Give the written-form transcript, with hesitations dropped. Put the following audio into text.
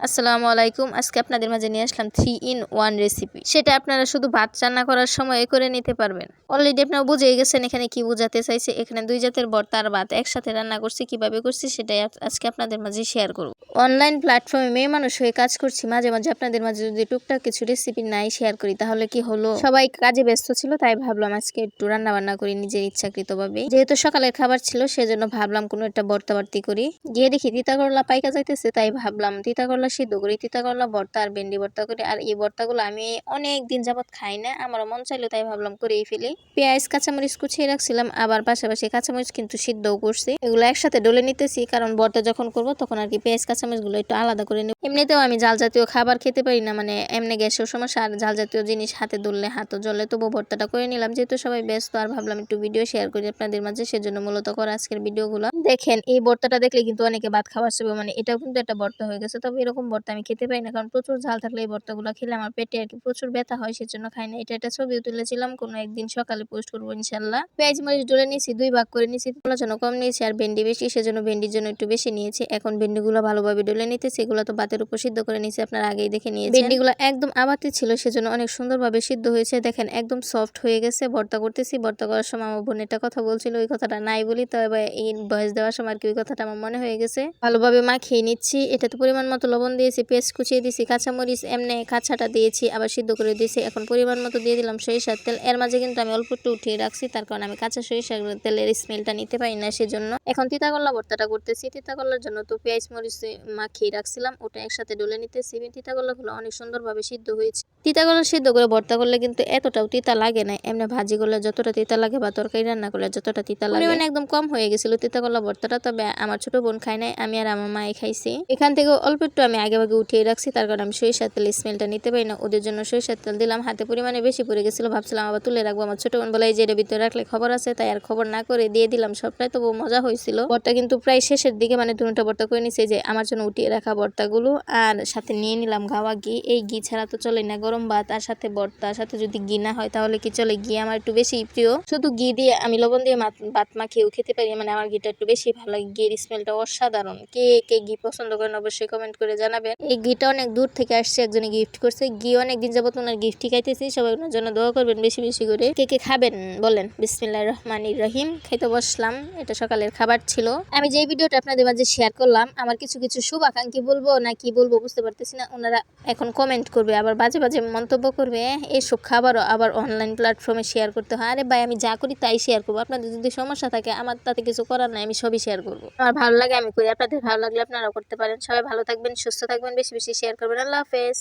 আসসালামু আলাইকুম। আজকে আপনাদের মাঝে নিয়ে আসলাম 3 in 1 রেসিপি। সেটা আপনারা শুধু ভাত রান্না করার সময় করে নিতে পারবেন। অলরেডি আপনারা বুঝেই গেছেন এখানে কি বোঝাতে চাইছে। এখানে 2 জাতের ভর্তা আর ভাত একসাথে রান্না করছি। কিভাবে করছি সেটাই আজকে আপনাদের মাঝে শেয়ার করব। অনলাইন প্ল্যাটফর্মে মেয়ে মানুষ হয়ে কাজ করছি, মাঝে মাঝে আপনাদের মাঝে যদি টুকটাক কিছু রেসিপি নাই শেয়ার করি তাহলে কি হলো, সবাই কাজে ব্যস্ত ছিল তাই ভাবলাম আজকে একটু রান্না বান্না করি নিজের ইচ্ছাকৃতভাবে। যেহেতু সকালের খাবার ছিল সেজন্য ভাবলাম কোনো একটা ভর্তা বাড়তি করি। গিয়ে দেখি তিতা করলা পাইকা যাইতেছে, তাই ভাবলাম তিতা করলা সিদ্ধ করি, তিতা করলা ভর্তা আর ভেন্ডি ভর্তা করি। আর এই ভর্তাগুলো আমি অনেক দিন যাবত খাই না, আমারও মন চাইলো তাই ভাবলাম করেই ফেলি। পেঁয়াজ কাঁচামরিচ কুচিয়ে রাখছিলাম, আবার পাশাপাশি কাঁচামরিচ কিন্তু সিদ্ধও করছি। এগুলো একসাথে ডলে নিতেছি কারণ ভর্তা যখন করবো তখন আর কি পেঁয়াজ কাঁচামরিচ গুলো একটু আলাদা করে নেব। এমনিতেও আমি ঝাল জাতীয় খাবার খেতে পারি না, মানে এমনি গ্যাসের সমস্যা, আর ঝাল জাতীয় জিনিস হাতে ধরলে হাতও জ্বলে। তবু ভর্তাটা করে নিলাম যেহেতু সবাই ব্যস্ত, আর ভাবলাম একটু ভিডিও শেয়ার করি আপনাদের মাঝে, সেজন্য মূলত করা আজকের ভিডিওগুলো। দেখেন এই ভর্তাটা দেখলে কিন্তু অনেকে ভাত খাওয়ার চাইবে, মানে এটাও কিন্তু একটা ভর্তা হয়ে গেছে। তবে এরকম ভর্তা আমি খেতে পাই না কারণ প্রচুর ঝাল থাকলে এই ভর্তাগুলো খেলে আমার পেটে আর কি প্রচুর ব্যথা হয়, সেজন্য খাই না। এটা একটা ছবিও তুলেছিলাম, কোনো একদিন সকালে পোস্ট করবো ইনশাল্লাহ। পেঁয়াজ মরিচ ডলে নিয়েছি, 2 ভাগ করে নিয়েছি। তোলার জন্য কম নিয়েছি আর ভেন্ডি বেশি, সেজন্য ভেন্ডির জন্য একটু বেশি নিয়েছি। এখন ভেন্ডিগুলো ভালোভাবে ডলে নিতেছি। এগুলো তো ভাতের উপর সিদ্ধ করে নিয়েছি, আপনারা আগেই দেখে নিয়েছেন। ভেন্ডিগুলো একদম আবাতি ছিল সেজন্য অনেক সুন্দরভাবে সিদ্ধ হয়েছে। দেখেন একদম সফট হয়ে গেছে। ভর্তা করতেছি, ভর্তা করার সময় আমার বোন একটা কথা বলছিল, ওই কথাটা নাই বলি, তবে এই ভয়েস দেওয়ার সময় আর কি ওই কথাটা আমার মনে হয়ে গেছে। ভালোভাবে মাখিয়ে নিচ্ছি। এটাতে পরিমাণ মতো লবণ দিয়েছি, পেঁয়াজ কুচিয়ে দিয়েছি, কাঁচামরিচ এমনি কাঁচাটা দিয়েছি, আবার সিদ্ধ করে দিয়েছি। এখন পরিমাণ মতো দিয়ে দিলাম সরিষার তেল। এর মাঝে কিন্তু আমি অল্প একটু উঠিয়ে রাখছি, তার কারণ আমি কাঁচা সরিষার তেলের স্মেলটা নিতে পারি না, সেজন্য। এখন তিতা করলা ভর্তাটা করতেছি। তিতা করলার জন্য তো পেঁয়াজ মরিচ মাখিয়ে রাখছিলাম, ওটা একসাথে ডলে নিতেছি। তিতা করলাগুলো অনেক সুন্দরভাবে সিদ্ধ হয়েছে। তিতা করলা সিদ্ধ করে ভর্তা করলে কিন্তু এতটাও তিতা লাগে না, এমনি ভাজি করলে যতটা তিতা লাগে বা তরকারি রান্না করলে যতটা তিতা লাগে। পরিমাণ একদম কম হয়ে গেছিল তিতা করলা ভর্তাটা, তবে আমার ছোট বোন খায় নাই, আমি আর আমার মায়ে খাইছি। এখান থেকে অল্প একটু আমি আগে উঠিয়ে রাখছি, তার কারণ আমি সরিষার তেলের স্মেলটা নিতে পারি না, ওদের জন্য সরিষার তেল দিলাম। হাতে পরিমাণে বেশি পড়ে গেছিল, ভাবছিলাম আবার তুলে রাখবো। আমার ছোট বোন বলে যে এর ভিতরে রাখলে খবর আছে, তাই আর খবর না করে দিয়ে দিলাম সবটাই। তবু মজা হয়েছিল। ভর্তা কিন্তু প্রায় শেষের দিকে, মানে দুটো ভর্তা করে নিছে, যে আমার জন্য উঠিয়ে রাখা ভর্তাগুলো। আর সাথে নিয়ে নিলাম গাওয়া ঘি। এই ঘি ছাড়া তো চলে না, গরম ভাত আর সাথে ভর্তা, সাথে যদি ঘি না হয় তাহলে কি চলে। ঘি আমার একটু বেশি প্রিয়। শুধু ঘি দিয়ে আমি লবণ দিয়ে ভাত মাখিয়েও খেতে পারি, মানে আমার ঘিটা একটু বেশি ভালো লাগে। ঘির স্মেলটা অসাধারণ। কে কে ঘি পছন্দ করেন অবশ্যই কমেন্ট করে জানাবেন। এই ঘিটা অনেক দূর থেকে আসছে, একজনে গিফট করছে। ঘি অনেকদিন যাবত ওনার গিফট খাইতেছি, সবাই ওনার জন্য দোয়া করবেন বেশি বেশি করে। কে কে খাবেন বলেন। বিসমিল্লাহির রহমানির রহিম। খাইতে বসলাম, এটা সকালের খাবার ছিল। আমি যে ভিডিওটা আপনাদের মাঝে শেয়ার করলাম, আমার কিছু কিছু শুভাকাঙ্ক্ষী বলবো না কি বলবো বুঝতে পারতেছি না, ওনারা এখন কমেন্ট করবে, আবার বাজে বাজে মন্তব্য করবে। এইসব খাবারও আবার অনলাইন প্ল্যাটফর্মে শেয়ার করতে হয়। আরে ভাই আমি যা করি তাই শেয়ার করবো, আপনাদের যদি সমস্যা থাকে আমার তাতে কিছু করার নাই, আমি সবই শেয়ার করবো। আমার ভালো লাগে আমি করি, আপনাদের ভালো লাগলে আপনারাও করতে পারেন। সবাই ভালো থাকবেন, সুস্থ থাকবেন, বেশি বেশি শেয়ার করবেন। আল্লাহ হাফেজ।